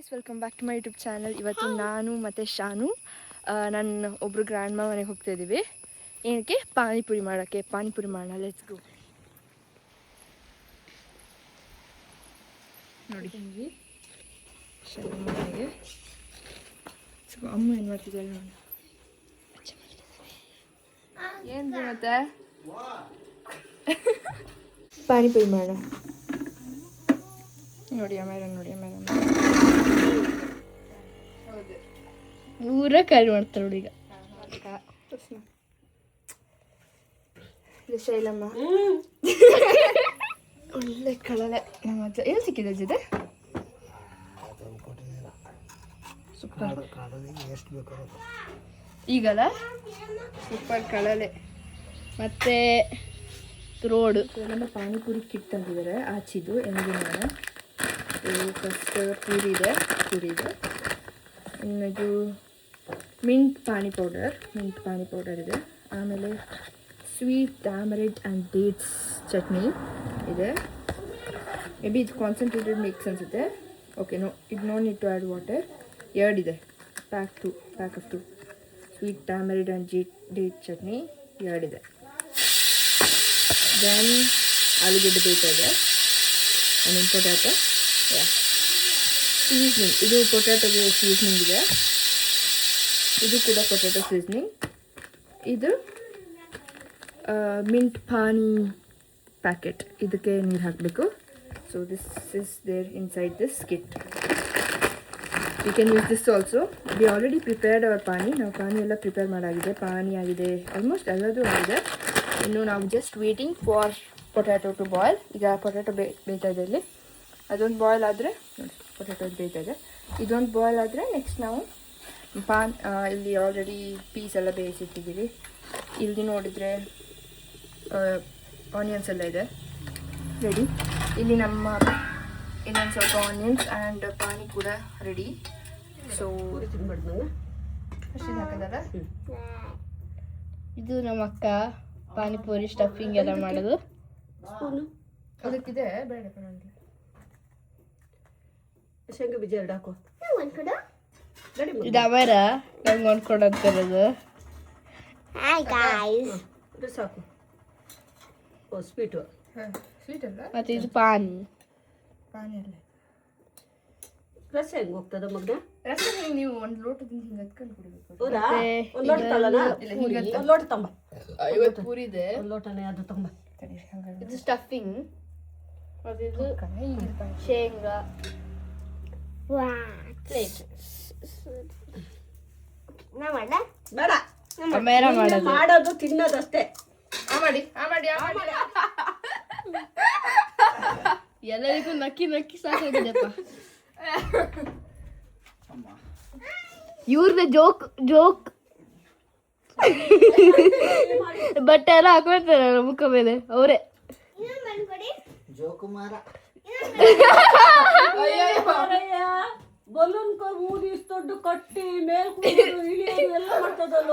Guys, welcome back to my YouTube channel. ಇವತ್ತು ನಾನು ಮತ್ತು ಶಾನು ನನ್ನ ಒಬ್ಬರು ಗ್ರ್ಯಾಂಡ್ ಮಾ ಮನೆಗೆ ಹೋಗ್ತಾ ಇದ್ದೀವಿ. ಏನಕ್ಕೆ? ಪಾನಿಪುರಿ ಮಾಡೋಕ್ಕೆ. ಪಾನಿಪುರಿ ಮಾಡೋಣ, ಲೆಟ್ಸ್ ಗೋ. ನೋಡಿ ಶಾನು ಮನೆಗೆ ಅಮ್ಮ ಏನು ಮಾಡ್ತಿದ್ದಾಳೆ ನೋಡಿ. ಏನು ಮತ್ತೆ ಪಾನಿಪುರಿ ಮಾಡೋಣ. ನೋಡಿ ಆಮೇಲೆ ನೋಡಿ ಹೌದು ಊರ ಕಾಯಿ ಮಾಡ್ತಾರೆ ನೋಡಿ. ಈಗ ಇದು ಶೈಲಮ್ಮ ಒಳ್ಳೆ ಕಳಲೆ. ನಮ್ಮ ಅಜ್ಜ ಎಲ್ಲಿ ಸಿಕ್ಕಿದೆ ಅಜ್ಜದೆ? ಸೂಪರ್ ಈಗಲ್ಲ ಸೂಪರ್ ಕಳಲೆ. ಮತ್ತೆ ರೋಡು ನಮ್ಮ ಪಾನಿಪುರಿ ಕಿಟ್ ತಂದಿದ್ದಾರೆ ಆಚಿದು ಎಂಜಿನ. ಫಸ್ಟ್ ಪೂರಿ ಇದೆ. ಇನ್ನು ಇದು ಮಿಂಟ್ ಪಾನಿ ಪೌಡರ್ ಇದೆ. ಆಮೇಲೆ sweet tamarind and dates chutney ಇದೆ. ಮೇ ಬಿ ಇದು ಕಾನ್ಸಂಟ್ರೇಟೆಡ್ ಮಿಕ್ಸ್ ಅನಿಸುತ್ತೆ. Okay, no need to add water. ಎರಡಿದೆ, pack of two. Sweet tamarind and date chutney ಎರಡಿದೆ. ದೆನ್ ಆಲೂಗಡ್ಡೆ ಬೇಕಾಗಿದೆ. Potato seasoning. ಇದು ಪೊಟ್ಯಾಟೊಗೆ ಸೀಸ್ನಿಂಗ್ ಇದೆ. ಇದು ಕೂಡ ಪೊಟ್ಯಾಟೊ ಸೀಸ್ನಿಂಗ್. ಇದು ಮಿಂಟ್ ಪಾನಿ ಪ್ಯಾಕೆಟ್. ಇದಕ್ಕೆ ನೀರು ಹಾಕಬೇಕು. So this is there inside this kit. You can use this also. We already prepared our pani. ನಾವು ಪಾನಿ ಎಲ್ಲ ಪ್ರಿಪೇರ್ ಮಾಡಾಗಿದೆ. ಪಾನಿ ಆಗಿದೆ, ಆಲ್ಮೋಸ್ಟ್ ಎಲ್ಲದೂ ಆಗಿದೆ. ಇನ್ನು ನಾವು just waiting for potato to boil. ಈಗ ಪೊಟ್ಯಾಟೊ ಬೇಯ್ತಾ ಇದೆ ಇಲ್ಲಿ. ಅದೊಂದು ಬಾಯ್ಲ್ ಆದರೆ ನೋಡಿ, ಪೊಟ್ಯಾಟೊ ಬೇಯ್ತಾ ಇದೆ. ಇದೊಂದು ಬಾಯ್ಲ್ ಆದರೆ ನೆಕ್ಸ್ಟ್ ನಾವು ಇಲ್ಲಿ ಆಲ್ರೆಡಿ ಪೀಸ್ ಎಲ್ಲ ಬೇಯಿಸಿಟ್ಟಿದ್ದೀವಿ. ಇಲ್ಲಿ ನೋಡಿದರೆ ಆನಿಯನ್ಸ್ ಎಲ್ಲ ಇದೆ ರೆಡಿ. ಇಲ್ಲಿ ನಮ್ಮ ಇನ್ನೊಂದು ಸ್ವಲ್ಪ ಆನಿಯನ್ಸ್ ಆ್ಯಂಡ್ ಪಾನಿ ಕೂಡ ರೆಡಿ. ಸೊ ಅಷ್ಟು ಹಾಕಿದಾರ. ಇದು ನಮ್ಮ ಅಕ್ಕ ಪಾನಿಪುರಿ ಸ್ಟಫಿಂಗ್ ಎಲ್ಲ ಮಾಡೋದು. ಅದಕ್ಕಿದೆ ಬೇಡ ಶೇಂಗಾ ಬೀಜ ಎರಡು ಹಾಕು. ಇದು ಅವರ ನಂಗೆ ಹೊಂದ್ಕೊಡೋದು. ಸಾಕು. ಸ್ವೀಟು ಸ್ವೀಟ್ ಅಲ್ಲ. ಮತ್ತು ಇದು ಪಾನಿ ಅಲ್ಲ. ರಸ ಹೆಂಗೆ ಹೋಗ್ತದ ಮಗ್ನ? ರಸ ನೀವು ಒಂದು ಲೋಟದಿಂದ ಹಿಂಗೆ ಹತ್ಕೊಂಡು ಕುಡಿಬೇಕು. ಒಂದು ಲೋಟ ತಂಬ. 50 ಪೂರಿ ಇದೆ. ಒಂದು ಲೋಟನೇ ಅದು ತಂಬ. ಇದು ಸ್ಟಫಿಂಗ್. ಮತ್ತು ಇದು ಶೇಂಗಾ ಪ್ಲೇಟ್. ಬೇಡ ಮಾಡೋದು ತಿನ್ನೋದಷ್ಟೇ. ಎಲ್ಲರಿಗೂ ನಕ್ಕಿ ಸಾಕಾಗಿದೆಪ್ಪ. ಇವ್ರದ್ದು ಜೋಕ್ ಬಟ್ಟೆ ಎಲ್ಲ ಹಾಕೊಳ್ತಾರೆ ಮುಖ ಮೇಲೆ ಅವರೇ. ಬಲೂನ್ ಊದಿ ದೊಡ್ಡ ಕಟ್ಟಿ ಮೇಲ್ ಎಲ್ಲ ಮಾಡ್ತದಲ್ಲ.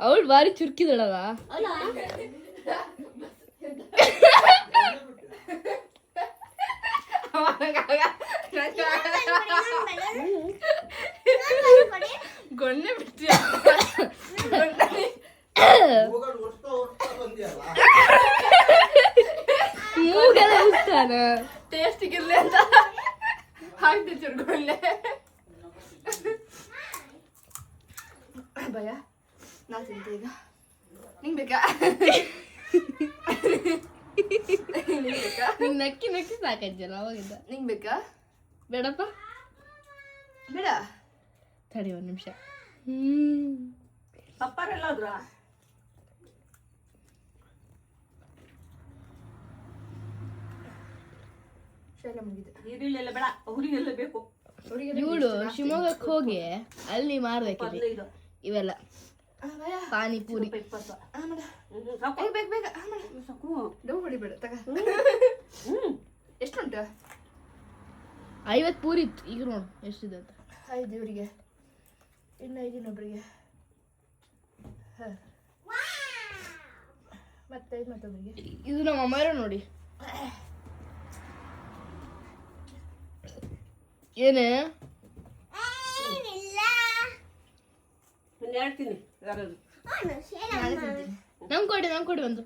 ಅವಳು ಬಾರಿ ಚುರುಕಿದಳಲ್ಲ. ಗೊನ್ನೆ ಬಿಡ್ತೀಯ ಮೂಗೆಲ್ಲ ಉಸ್ತಾನ ಟೇಸ್ಟಿಗಿರ್ಲಿ ಅಂತ ಹಾಕ್ತಿ ಚುರ್ಗೊಳ್ಳೆ. ಭಯ ನಾ ತಿಂತೆ ಈಗ. ನಿಂಗೆ ಬೇಕಾ? ನಿಂಗೆ ನಕ್ಕಿ ಸಾಕಜ್ಜಲ್ಲ ಅವಾಗಿಂದ. ನಿಂಗೆ ಬೇಕಾ? ಬೇಡಪ್ಪ ಬೇಡ. ತಡಿ ಒಂದು ನಿಮಿಷ. ಪಪ್ಪರೆಲ್ಲಾದ್ರ ಇವಳು ಶಿವಮೊಗ್ಗಕ್ಕೆ ಹೋಗಿ ಅಲ್ಲಿ ಮಾರ್ಬೇಕಿದೆ ಇವೆಲ್ಲ ಪಾನಿಪುರಿ. ಹೊಡಿಬೇಡ ತಗ. ಎಷ್ಟುಂಟು? 50 ಪೂರಿ ಇತ್ತು. ಈಗ ನೋಡು ಎಷ್ಟಿದೆ ಅಂತ. 5 ಇವರಿಗೆ, ಇನ್ನು 5 ಇನ್ನೊಬ್ಬರಿಗೆ, ಮತ್ತೆ 5 ಮತ್ತೊಬ್ಬರಿಗೆ. ಇದು ನಮ್ಮ ಅಮ್ಮರ ನೋಡಿ. ಏನೇ ಹೇಳ್ತೀನಿ ನಮ್ ಕೊಡಿ ಒಂದು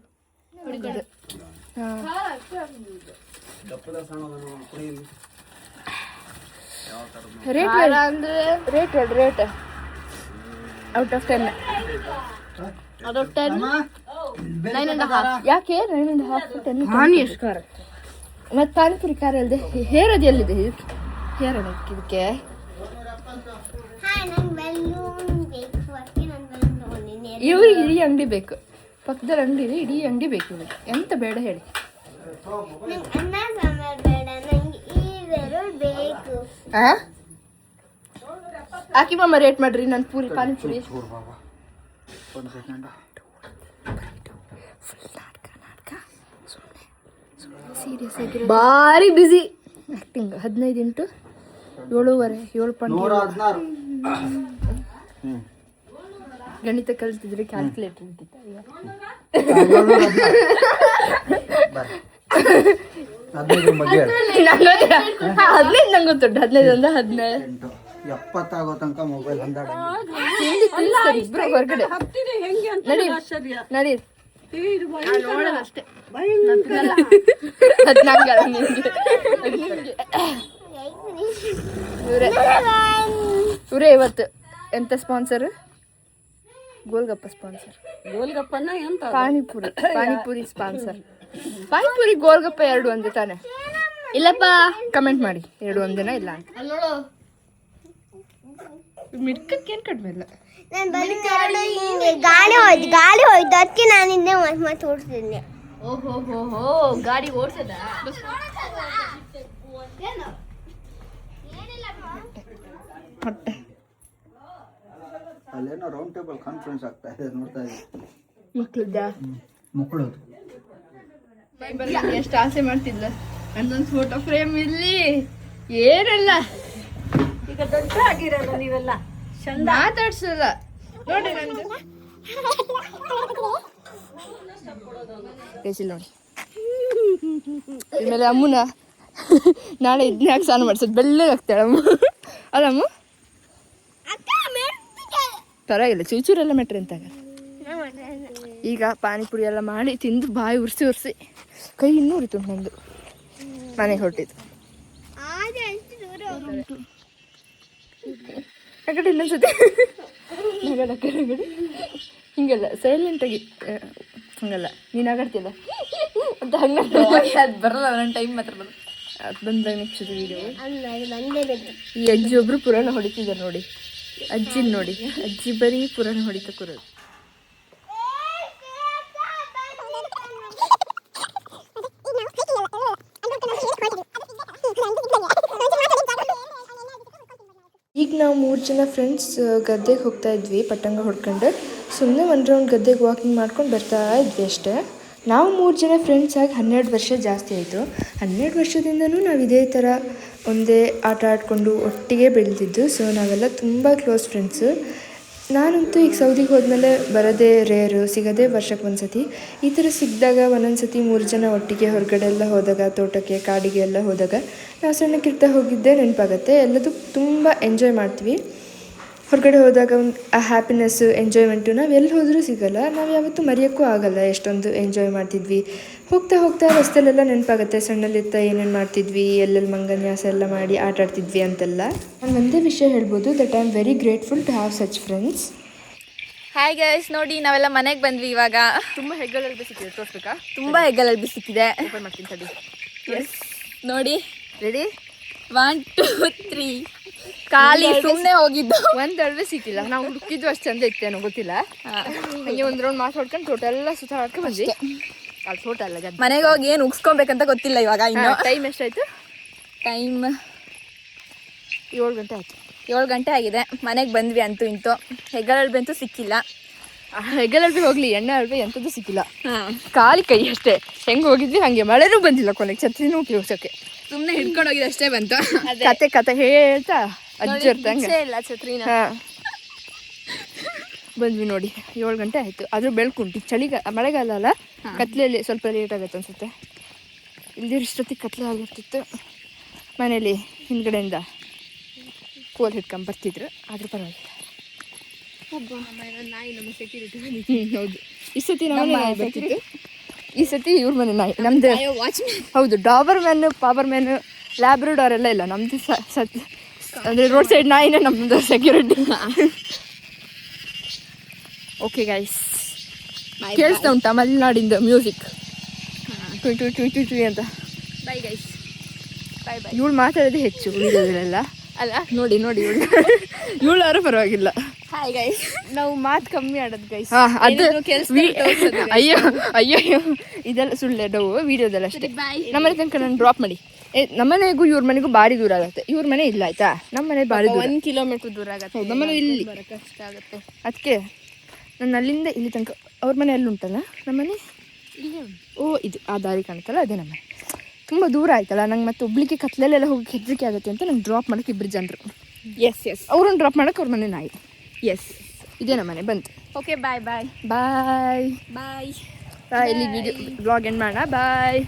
ರೇಟ್ ಔಟ್ ಆಫ್ 10 9.5 ಯಾಕೆ 9.5 10 ಪಾನಿ ಎಷ್ಟು ಖಾರ ಮತ್ತೆ ಪಾನಿಪುರಿ ಖಾರ ಅಲ್ಲದೆ ಹೇರ್ ಅದು ಎಲ್ಲಿದೆ ಹೇರ್ ಇದಕ್ಕೆ ಇವ್ರಿಗೆ ಇಡೀ ಅಂಗಡಿ ಬೇಕು ಪಕ್ಕದಲ್ಲಿ ಅಂಗಡಿ ಇದೆ ಇಡೀ ಅಂಗಡಿ ಬೇಕು ಇವ್ರಿಗೆ ಎಂತ ಬೇಡ ಹೇಳಿ ಹಾಕಿಮಮ್ಮ ರೇಟ್ ಮಾಡ್ರಿ ನನ್ನ ಪೂರಿ ಪಾನಿಪುರಿ ಸೀರಿಯಸ್ ಆಗಿ ಭಾರಿ ಬಿಸಿ ಆ್ಯಕ್ಟಿಂಗ್ 15 ಇಂಟು 7.5 7.16 ಗಣಿತ ಕಲಿತಿದ್ರೆ ಕ್ಯಾಲ್ಕುಲೇಟರ್ ಇರ್ತಿತ್ತು ಈಗ 15 ಬಗ್ಗೆ 15 ನಂಗೆ ಗೊತ್ತುಂಟು 15 ಅಂದ್ರೆ 15 70 ಆಗೋ ತನಕ ಮೊಬೈಲ್ ಹಂದಾಡ ಹೊರಗಡೆ ನಡಿ ನೋಡೋಣ ಅಷ್ಟೇ ಇವರೇ ಇವತ್ತು ಎಂತ ಸ್ಪಾನ್ಸರ್ ಗೋಲ್ಗಪ್ಪ ಸ್ಪಾನ್ಸರ್ ಗೋಲ್ಗಪ್ಪನ ಎಂತ ಪಾನಿಪುರಿ ಸ್ಪಾನ್ಸರ್ ಪಾನಿಪುರಿ ಗೋಲ್ಗಪ್ಪ 2 ಒಂದೇ ತಾನೆ ಇಲ್ಲಪ್ಪ ಕಮೆಂಟ್ ಮಾಡಿ 2 ಒಂದೇನಾ ಇಲ್ಲ ಅಂತ ಮಿಡ್ಕಕ್ಕೆ ಏನು ಕಡಿಮೆ ಇಲ್ಲ ಗಾಳಿ ಹೋಯ್ತು ಅದಕ್ಕೆ ನಾನು ಹಿಂದೆ ಮತ್ತೆ ಓಡಿಸಿದ್ದೆ ಓಹೋ ಗಾಡಿ ಓಡಿಸದ ಹೊಟ್ಟೆ ಅಲ್ಲೇನೋ ರೌಂಡ್ ಟೇಬಲ್ ಕಾನ್ಫರೆನ್ಸ್ ಆಗ್ತಾ ಇದೆ ನೋಡ್ತಾ ಇದ್ದೀನಿ ಮಕ್ಕಳದ್ದ ಮಕ್ಕಳದು ಎಷ್ಟು ಆಸೆ ಮಾಡ್ತಿದ್ಲ ನಂದೊಂದು ಫೋಟೋ ಫ್ರೇಮ್ ಇಲ್ಲಿ ಏನೆಲ್ಲ ಈಗ ದೊಡ್ಡ ಆಗಿರಲ್ಲ ನೀವೆಲ್ಲ ಚಂದ ಮಾತಾಡ್ಸಲ್ಲ ನೋಡಿ ನಂದು ನೋಡಿ ಆಮೇಲೆ ಅಮ್ಮನ ನಾಳೆ ಇದನ್ನ ಸ್ನಾನ ಮಾಡ್ಸೋದು ಬೆಳ್ಳಗೆ ಆಗ್ತಾಳೆ ಅಮ್ಮ ಅಲ್ಲಮ್ಮ ಪರವಾಗಿಲ್ಲ ಚೂಚೂರೆಲ್ಲ ಮೆಟ್ರಿ ಅಂತ ಈಗ ಪಾನಿಪುರಿ ಎಲ್ಲ ಮಾಡಿ ತಿಂದು ಬಾಯಿ ಉರ್ಸಿ ಕೈ ಇನ್ನೂ ಉರಿತು ನಂದು ಮನೆಗೆ ಹೊರಟಿದ್ದು ಆ ಕಡೆ ಇನ್ನೊಂದ್ಸತಿ ನಗಡೆ ಹಿಂಗೆಲ್ಲ ಸೈಲೆಂಟಾಗಿ ಹಂಗಲ್ಲ ನೀನು ಆಗಾಡ್ತಿಲ್ಲ ಅಂತ ಹಂಗೆ ಅದು ಬರಲ್ಲ ನನ್ನ ಟೈಮ್ ಮಾತ್ರ ಬರಲ್ಲ ಅದು ಬಂದಾಗ ನೆಕ್ಸ್ಟ್ ವೀಡಿಯೋ ಈ ಅಜ್ಜಿ ಒಬ್ರು ಪುರಾಣ ಹೊಡಿತಿದ್ದಾರೆ ನೋಡಿ ಅಜ್ಜಿನ ನೋಡಿ ಅಜ್ಜಿ ಬರೀ ಪುರಾಣ ಹೊಡಿತಾ ಕೂರೋದು ಈಗ ನಾವು 3 ಜನ ಫ್ರೆಂಡ್ಸ್ ಗದ್ದೆಗೆ ಹೋಗ್ತಾ ಇದ್ವಿ ಪಟ್ಟಂಗ ಹೊಡ್ಕೊಂಡು ಸುಮ್ಮನೆ ಒಂದು ರೌಂಡ್ ಗದ್ದೆಗೆ ವಾಕಿಂಗ್ ಮಾಡ್ಕೊಂಡು ಬರ್ತಾ ಇದ್ವಿ ಅಷ್ಟೇ ನಾವು 3 ಜನ ಫ್ರೆಂಡ್ಸ್ ಆಗಿ 12 ವರ್ಷ ಜಾಸ್ತಿ ಆಯಿತು 12 ವರ್ಷದಿಂದನೂ ನಾವು ಇದೇ ಥರ ಒಂದೇ ಆಟ ಆಡಿಕೊಂಡು ಒಟ್ಟಿಗೆ ಬೆಳೆದಿದ್ದು ಸೊ ನಾವೆಲ್ಲ ತುಂಬ ಕ್ಲೋಸ್ ಫ್ರೆಂಡ್ಸು ನಾನಂತೂ ಈಗ ಸೌದಿಗೆ ಹೋದ್ಮೇಲೆ ಬರೋದೇ ರೇರು ಸಿಗೋದೇ ವರ್ಷಕ್ಕೆ ಒಂದು ಸತಿ ಈ ಥರ ಸಿಕ್ಕಿದಾಗ ಒಂದೊಂದು ಸತಿ 3 ಜನ ಒಟ್ಟಿಗೆ ಹೊರಗಡೆ ಎಲ್ಲ ಹೋದಾಗ ತೋಟಕ್ಕೆ ಕಾಡಿಗೆ ಎಲ್ಲ ಹೋದಾಗ ನಾವು ಸಣ್ಣಕ್ಕಿರ್ತಾ ಹೋಗಿದ್ದೆ ನೆನಪಾಗತ್ತೆ ಎಲ್ಲದೂ ತುಂಬ ಎಂಜಾಯ್ ಮಾಡ್ತೀವಿ ಹೊರಗಡೆ ಹೋದಾಗ ಒಂದು ಆ ಹ್ಯಾಪಿನೆಸ್ಸು ಎಂಜಾಯ್ಮೆಂಟು ನಾವು ಎಲ್ಲಿ ಹೋದರೂ ಸಿಗೋಲ್ಲ ನಾವು ಯಾವತ್ತೂ ಮರೆಯೋಕ್ಕೂ ಆಗೋಲ್ಲ ಎಷ್ಟೊಂದು ಎಂಜಾಯ್ ಮಾಡ್ತಿದ್ವಿ ಹೋಗ್ತಾ ಹೋಗ್ತಾ ರಸ್ತೆಲೆಲ್ಲ ನೆನಪಾಗುತ್ತೆ ಸಣ್ಣಲ್ಲಿರ್ತ ಏನೇನು ಮಾಡ್ತಿದ್ವಿ ಎಲ್ಲೆಲ್ಲಿ ಮಂಗನ್ಯಾಸ ಎಲ್ಲ ಮಾಡಿ ಆಟ ಆಡ್ತಿದ್ವಿ ಅಂತೆಲ್ಲ ನಾನು ಒಂದೇ ವಿಷಯ ಹೇಳ್ಬೋದು that I am very grateful to have such friends hi guys ನೋಡಿ ನಾವೆಲ್ಲ ಮನೆಗೆ ಬಂದ್ವಿ ಇವಾಗ ತುಂಬ ಹೆಗ್ಗಳಲ್ಲಿ ಸಿಕ್ಕಿದೆ ತೋರಿಸ್ಬೇಕಾ ತುಂಬ ಹೆಗ್ಗಲಲ್ಲಿ ಸಿಕ್ಕಿದೆ ಓಪನ್ ಮಾಡ್ತೀನಿ ತಡಿ ಎಸ್ ನೋಡಿ ರೆಡಿ 1 2 3 ಖಾಲಿ ಸುಮ್ಮನೆ ಹೋಗಿದ್ದು ಒಂದು ಅಳವೆ ಸಿಕ್ಕಿಲ್ಲ ನಾವು ಹುಡುಕಿದ್ದು ಅಷ್ಟು ಚಂದ ಇತ್ತೇನೋ ಗೊತ್ತಿಲ್ಲ ಹಂಗೆ ಒಂದು ರೌಂಡ್ ಮಾತಾಡ್ಕೊಂಡು ತೋಟ ಎಲ್ಲ ಸುತ್ತಾಡ್ಕೊಂಡು ಬಂದ್ವಿ ಅಲ್ಲಿ ತೋಟ ಅಲ್ಲ ಗದ್ದೆ ಮನೆಗೆ ಹೋಗಿ ಏನು ಉಗ್ಸ್ಕೊಬೇಕಂತ ಗೊತ್ತಿಲ್ಲ ಇವಾಗ ಇನ್ನು ಟೈಮ್ ಎಷ್ಟಾಯ್ತು ಟೈಮ್ 7 ಗಂಟೆ ಆಯ್ತು 7 ಗಂಟೆ ಆಗಿದೆ ಮನೆಗೆ ಬಂದ್ವಿ ಅಂತೂ ಇಂತೂ ಹೆಗ್ಗಲಲ್ಲಿ ಅಂತೂ ಸಿಕ್ಕಿಲ್ಲ ಹೆಗ್ಗಲಲ್ಬಿ ಹೋಗ್ಲಿ ಎಣ್ಣೆ ಅಳ್ಬಿ ಎಂಥದ್ದು ಸಿಕ್ಕಿಲ್ಲ ಖಾಲಿ ಕೈ ಅಷ್ಟೇ ಹೆಂಗೆ ಹೋಗಿದ್ವಿ ಹಾಗೆ ಮಳೆನೂ ಬಂದಿಲ್ಲ ಕೊನೆಗೆ ಛತ್ರಿನೂ ಉಪಯೋಗಿಸೋಕ್ಕೆ ಸುಮ್ಮನೆ ಹಿಡ್ಕೊಂಡು ಹೋಗಿದ್ದು ಅಷ್ಟೇ ಬಂತು ಕತೆ ಹೇಳ್ತಾ ಅಜ್ಜಿ ಇರ್ತಂಗೆ ಇಲ್ಲ ಛತ್ರಿನ ಹಾಂ ಬಂದ್ವಿ ನೋಡಿ 7 ಗಂಟೆ ಆಯಿತು ಆದರೂ ಬೆಳ್ಕುಂಟು ಮಳೆಗಾಲ ಅಲ್ಲ ಕತ್ಲೆಯಲ್ಲಿ ಸ್ವಲ್ಪ ಲೇಟ್ ಆಗುತ್ತೆ ಅನ್ಸುತ್ತೆ ಇಲ್ದಿರೋ ಇಷ್ಟೊತ್ತಿಗೆ ಕತ್ಲೆ ಆಗಿರ್ತಿತ್ತು ಮನೇಲಿ ಹಿಂದ್ಗಡೆಯಿಂದ ಕೋಲ್ ಹಿಡ್ಕೊಂಡು ಬರ್ತಿದ್ರು ಆದ್ರೂ ಪರವಾಗಿಲ್ಲ. ನಾಯಿ ನಮ್ಮ ಸೆಕ್ಯೂರಿಟಿ ಹೌದು, ಈ ಸತಿ ನಮ್ಮ ನಾಯಿ ಬರ್ತಿತ್ತು, ಈ ಸತಿ ಇವ್ರ ಮನೆ ನಾಯಿ ನಮ್ದು. ವಾಚ್ಮ್ಯಾನ್. ಹೌದು, ಡಾಬರ್ ಮ್ಯಾನ್, ಪಾಬರ್ ಮ್ಯಾನ್, ಲ್ಯಾಬ್ರಡಾರ್ ಎಲ್ಲ ಇಲ್ಲ, ನಮ್ದು ಅಂದರೆ ರೋಡ್ ಸೈಡ್ ನಾಯಿನೇ ನಮ್ಮದು ಸೆಕ್ಯೂರಿಟಿ. ಓಕೆ ಗೈಸ್, ಕೇಳಿಸ್ತಾ ಉಂಟಾ ಮಲೆನಾಡಿಂದ ಮ್ಯೂಸಿಕ್ ಟ್ವಿ ಟ್ವಿ ಟ್ವಿ ಟ್ವಿ ಟ್ವಿ ಅಂತ. Bye guys, bye bye. ಇವಳು ಮಾತಾಡೋದೇ ಹೆಚ್ಚು ವಿಡಿಯೋದಲ್ಲೆಲ್ಲ ಅಲ್ಲ, ನೋಡಿ ನೋಡಿ ಇವಳಾರು ಪರವಾಗಿಲ್ಲ. Hi guys. ನಾವು ಮಾತು ಕಮ್ಮಿ ಆಡೋದು ಗೈಸ್. ಅದು ಅಯ್ಯೋ ಅಯ್ಯೋ ಇದೆಲ್ಲ ಸುಳ್ಳೆ ಡವು ವಿಡಿಯೋದೆಲ್ಲ ಅಷ್ಟೇ. ಬಾಯ್. ನಮ್ಮನೆ ತನಕ ನಾನು ಡ್ರಾಪ್ ಮಾಡಿ. ನಮ್ಮನೆಗೂ ಇವ್ರ ಮನೆಗೂ ಭಾರಿ ದೂರ ಆಗುತ್ತೆ. ಇವ್ರ ಮನೆ ಇಲ್ಲ ಆಯ್ತಾ, ನಮ್ಮ ಮನೆ ಭಾರಿ ದೂರ, 1 ಕಿಲೋಮೀಟರ್ ದೂರ ಆಗತ್ತೆ. ಹೌದು, ನಮ್ಮನೆ ಇಲ್ಲಿ ಕಷ್ಟ ಆಗುತ್ತೆ. ಅದಕ್ಕೆ ನಾನು ಅಲ್ಲಿಂದ ಇಲ್ಲಿ ತನಕ, ಅವ್ರ ಮನೆ ಅಲ್ಲಿ ಉಂಟಲ್ಲ ನಮ್ಮನೆ, ಓ ಇದು ಆ ದಾರಿ ಕಾಣುತ್ತಲ್ಲ ಅದೇ ನಮ್ಮನೆ. ತುಂಬ ದೂರ ಆಯ್ತಲ್ಲ ನಂಗೆ, ಮತ್ತೆ ಒಬ್ಳಿಗೆ ಕತ್ಲೆಲ್ಲ ಹೋಗಿ ಹೆದರಿಕೆ ಆಗುತ್ತೆ ಅಂತ ನಂಗೆ ಡ್ರಾಪ್ ಮಾಡೋಕ್ಕೆ ಇಬ್ಬರು ಜನರು. ಎಸ್ ಎಸ್, ಅವ್ರನ್ನ ಡ್ರಾಪ್ ಮಾಡೋಕೆ ಅವ್ರ ಮನೆ ನಾಯಿ. ಎಸ್, ಇದೇ ನಮ್ಮನೆ ಬಂತು. ಓಕೆ ಬಾಯ್ ಬಾಯ್ ಬಾಯ್ ಬಾಯ್. ಇಲ್ಲಿ ವಿಡಿಯೋ ಬ್ಲಾಗ್ ಎಂಡ್ ಮಾಡೋಣ. ಬಾಯ್.